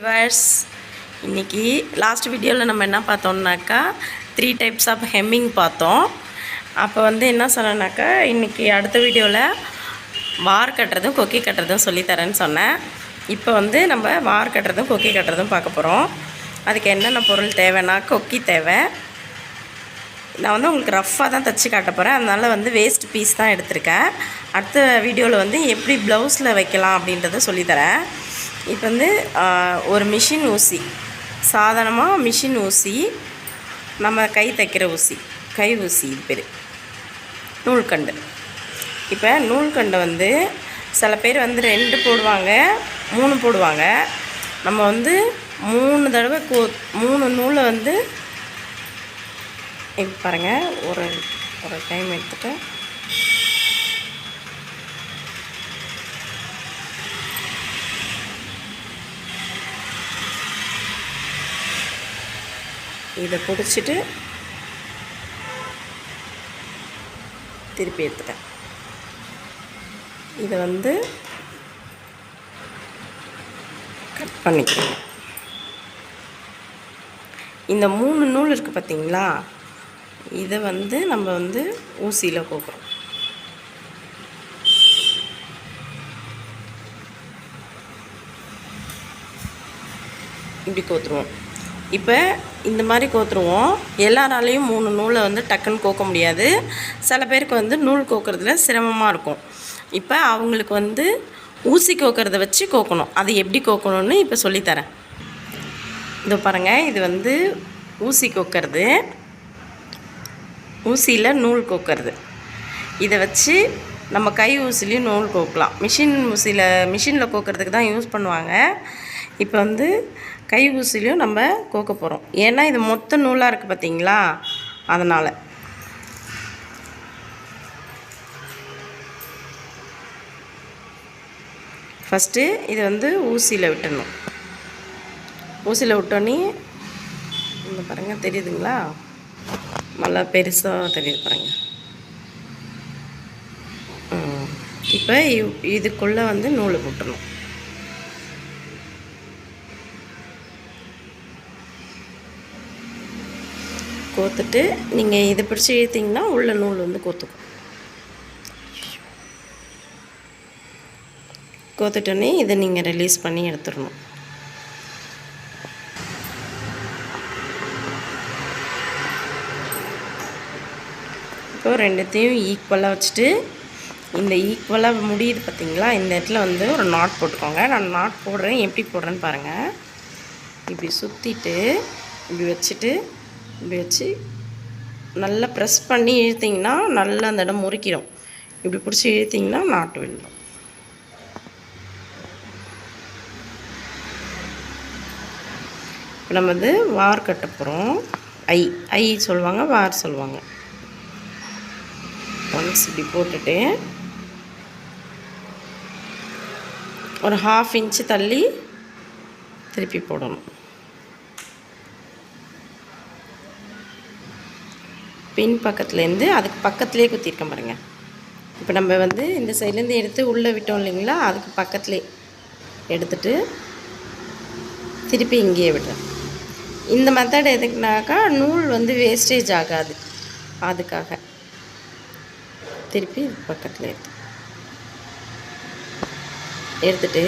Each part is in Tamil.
வியூவர்ஸ், இன்றைக்கி லாஸ்ட் வீடியோவில் நம்ம என்ன பார்த்தோம்னாக்கா 3 டைப்ஸ் ஆஃப் ஹெம்மிங் பார்த்தோம். அப்போ என்ன சொன்னேன்னாக்கா இன்றைக்கி அடுத்த வீடியோவில் வார் கட்டுறதும் கொக்கி கட்டுறதும் சொல்லித்தரேன்னு சொன்னேன். இப்போ நம்ம வார் கட்டுறதும் கொக்கி கட்டுறதும் பார்க்க போகிறோம். அதுக்கு என்னென்ன பொருள் தேவைன்னா, கொக்கி தேவை. நான் உங்களுக்கு ரஃப்பாக தான் தைச்சி காட்ட போகிறேன், அதனால் வேஸ்ட் பீஸ் தான் எடுத்திருக்கேன். அடுத்த வீடியோவில் எப்படி ப்ளவுஸில் வைக்கலாம் அப்படின்றத சொல்லித்தரேன். இப்போ ஒரு மிஷின் ஊசி, சாதாரணமாக மிஷின் ஊசி, நம்ம கை தைக்கிற ஊசி, கை ஊசி, இது பேர் நூல்கண்டு. இப்போ நூல்கண்டை சில பேர் 2 போடுவாங்க, 3 போடுவாங்க. நம்ம 3 தடவை 3 நூலை இப்போ பாருங்கள், ஒரு டைம் எடுத்துகிட்டு இதை பிடிச்சிட்டு திருப்பி எடுத்துட்டேன். இதை கட் பண்ணிக்கிறேன். இந்த 3 நூல் இருக்குது பார்த்தீங்களா, இதை நம்ம ஊசியில் கோக்குறோம். இப்படி கோத்துருவோம். இப்போ இந்த மாதிரி கோத்துருவோம். எல்லாராலையும் 3 நூலை டக்குன்னு கோக்க முடியாது. சில பேருக்கு நூல் கோக்கிறதுல சிரமமாக இருக்கும். இப்போ அவங்களுக்கு ஊசி கோக்கிறத வச்சு கோக்கணும். அது எப்படி கோக்கணும்னு இப்போ சொல்லித்தரேன். இதோ பாருங்கள், இது ஊசி கோக்கிறது, ஊசியில் நூல் கோக்கிறது. இதை வச்சு நம்ம கை ஊசிலையும் நூல் கோக்கலாம். மிஷினில் கோக்கிறதுக்கு தான் யூஸ் பண்ணுவாங்க. இப்போ கை ஊசிலையும் நம்ம கோக்க போகிறோம். ஏன்னா இது மொத்த நூலாக இருக்குது பார்த்தீங்களா, அதனால். ஃபஸ்ட்டு இது ஊசியில் விட்டுடணும். ஊசியில் விட்டோன்னே இந்த பாருங்கள், தெரியுதுங்களா, நல்லா பெருசாக தெரியுது பாருங்கள். இப்போ இதுக்குள்ளே நூலை போட்டுடணும். கோத்துட்டு நீங்கள் இதை பிடிச்சி இழுத்திங்கன்னா உள்ள நூல் கோத்துக்கும். கோத்துட்டோன்னே இதை நீங்கள் ரிலீஸ் பண்ணி எடுத்துடணும். இப்போ ரெண்டுத்தையும் ஈக்குவலாக வச்சுட்டு, இந்த ஈக்குவலாக முடியுது பார்த்தீங்களா, இந்த இடத்துல ஒரு நாட் போட்டுக்கோங்க. நான் நாட் போடுறேன், எப்படி போடுறேன்னு பாருங்கள். இப்படி சுற்றிட்டு இப்படி வச்சுட்டு இப்படி வச்சு நல்லா ப்ரெஸ் பண்ணி இழுத்திங்கன்னா நல்லா அந்த இடம் முறுக்கிடும். இப்படி பிடிச்சி இழுத்திங்கன்னா நாட்டு விழுந்துடும். இப்போ நம்ம வார் கட்ட போகிறோம். ஐ சொல்லுவாங்க, வார் சொல்லுவாங்க. ஒன்ஸ் இப்படி போட்டுட்டு ஒரு 1/2 இன்ச்சு தள்ளி திருப்பி போடணும். பின் பக்கத்துலேருந்து அதுக்கு பக்கத்துலேயே குத்திருக்கேன் பாருங்கள். இப்போ நம்ம இந்த சைட்லேருந்து எடுத்து உள்ளே விட்டோம் இல்லைங்களா, அதுக்கு பக்கத்துலேயே எடுத்துட்டு திருப்பி இங்கேயே விடுறேன். இந்த மெத்தட் எதுக்குனாக்கா நூல் வேஸ்டேஜ் ஆகாது, அதுக்காக. திருப்பி பக்கத்தில் எடுத்துட்டு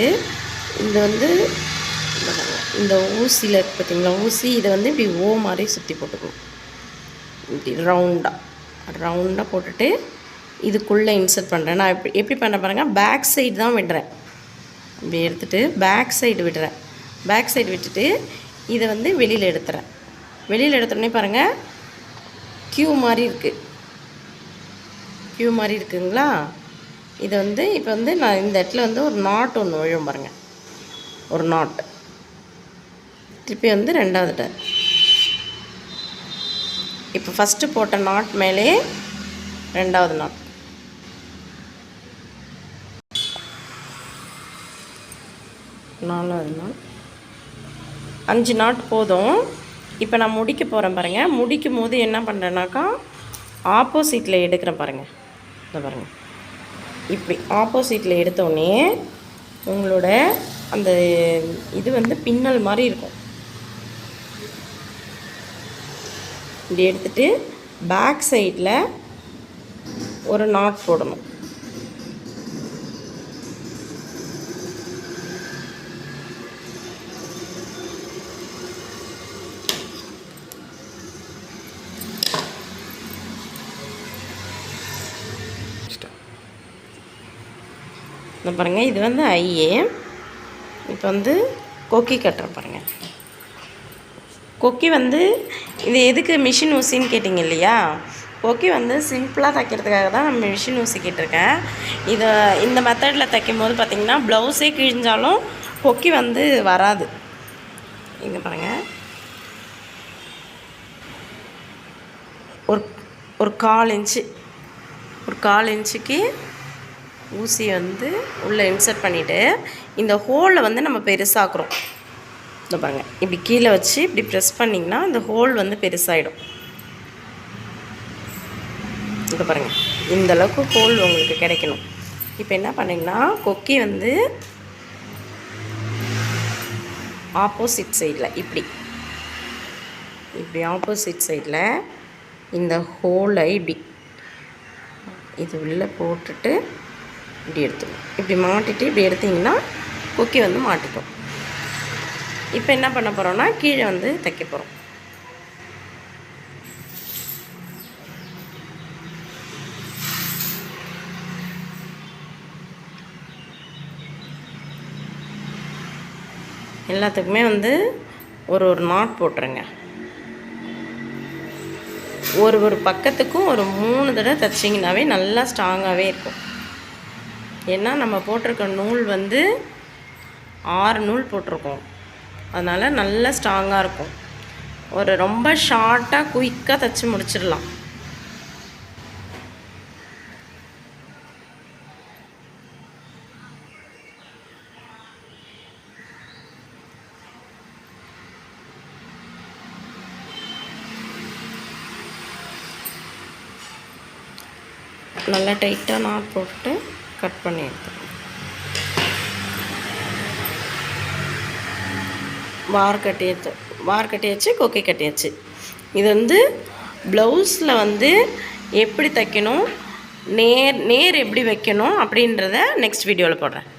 இந்த ஊசியில் பார்த்தீங்களா, ஊசி இதை இப்படி ஓ மாதிரி சுற்றி போட்டுக்கணும். இப்படி ரவுண்டாக போட்டுட்டு இதுக்குள்ளே இன்சர்ட் பண்ணுறேன். நான் எப்படி பண்ண பாருங்கள், பேக் சைடு தான் விடுறேன். இப்படி எடுத்துகிட்டு பேக் சைடு விடுறேன். பேக் சைடு விட்டுட்டு இதை வெளியில் எடுத்துறேன். வெளியில் எடுத்தோடனே பாருங்கள், க்யூ மாதிரி இருக்குது, க்யூ மாதிரி இருக்குங்களா. இதை இப்போ நான் இந்த இடத்துல ஒரு நாட் ஒன்று விழும் பாருங்கள், ஒரு நாட். திருப்பி 2வது டைம். இப்போ ஃபஸ்ட்டு போட்ட நாட் மேலே 2வது நாட். நாலாவது நாட். 5 நாட் போதும். இப்போ நான் முடிக்க போகிறேன் பாருங்கள். முடிக்கும் போது என்ன பண்ணுறேன்னாக்கா ஆப்போசிட்டில் எடுக்கிறேன் பாருங்கள். இதை பாருங்கள், இப்படி ஆப்போசிட்டில் எடுத்தோடனே உங்களோட அந்த இது வந்து பின்னல் மாதிரி இருக்கும். இப்படி எடுத்துகிட்டு பேக் சைடில் ஒரு நாட் போடணும். பாருங்கள், இது வந்து ஐஏ. இப்போ வந்து கொக்கி கட்டுற பாருங்கள். கொக்கி வந்து இது எதுக்கு மிஷின் ஊசின்னு கேட்டிங்க இல்லையா? கொக்கி வந்து சிம்பிளாக தைக்கிறதுக்காக தான் நம்ம மிஷின் ஊசி கேட்டிருக்கேன். இதை இந்த மெத்தடில் தைக்கும் போது பார்த்திங்கன்னா ப்ளவுஸே கிழிஞ்சாலும் கொக்கி வந்து வராது. இங்கே பாருங்கள், ஒரு 1/4 இன்ச்சுக்கு ஊசியை வந்து உள்ளே இன்சர்ட் பண்ணிவிட்டு இந்த ஹோலை வந்து நம்ம பெருசாக்குறோம். இந்த பாருங்கள், இப்படி கீழே வச்சு இப்படி ப்ரெஸ் பண்ணிங்கன்னா இந்த ஹோல் வந்து பெருசாகிடும். இங்கே பாருங்கள், இந்தளவுக்கு ஹோல் உங்களுக்கு கிடைக்கணும். இப்போ என்ன பண்ணிங்கன்னா கொக்கி வந்து ஆப்போசிட் சைடில் இப்படி ஆப்போசிட் சைடில் இந்த ஹோலை இப்படி இது உள்ளே போட்டுட்டு இப்படி எடுத்துக்கணும். இப்படி மாட்டிட்டு இப்படி எடுத்திங்கன்னா கொக்கி வந்து மாட்டிக்கும். இப்போ என்ன பண்ண போகிறோம்னா கீழே வந்து தைக்க போகிறோம். எல்லாத்துக்குமே வந்து ஒரு நாட் போட்டுருங்க. ஒரு பக்கத்துக்கும் ஒரு 3 தடவை தைச்சிங்கனாவே நல்லா ஸ்ட்ராங்காகவே இருக்கும். ஏன்னா நம்ம போட்டிருக்க நூல் வந்து 6 நூல் போட்டிருக்கோம். அதனால் நல்லா ஸ்ட்ராங்காக இருக்கும். ஒரு ரொம்ப ஷார்ட்டாக குயிக்காக தைச்சி முடிச்சிடலாம். நல்லா டைட்டாக நாட் போட்டு கட் பண்ணி எடுத்துக்கணும். வார் கட்டியாச்சு, கொக்கி கட்டியாச்சு. இது வந்து ப்ளவுஸில் வந்து எப்படி தைக்கணும், நேர் எப்படி வைக்கணும் அப்படின்றத நெக்ஸ்ட் வீடியோவில் போடுறேன்.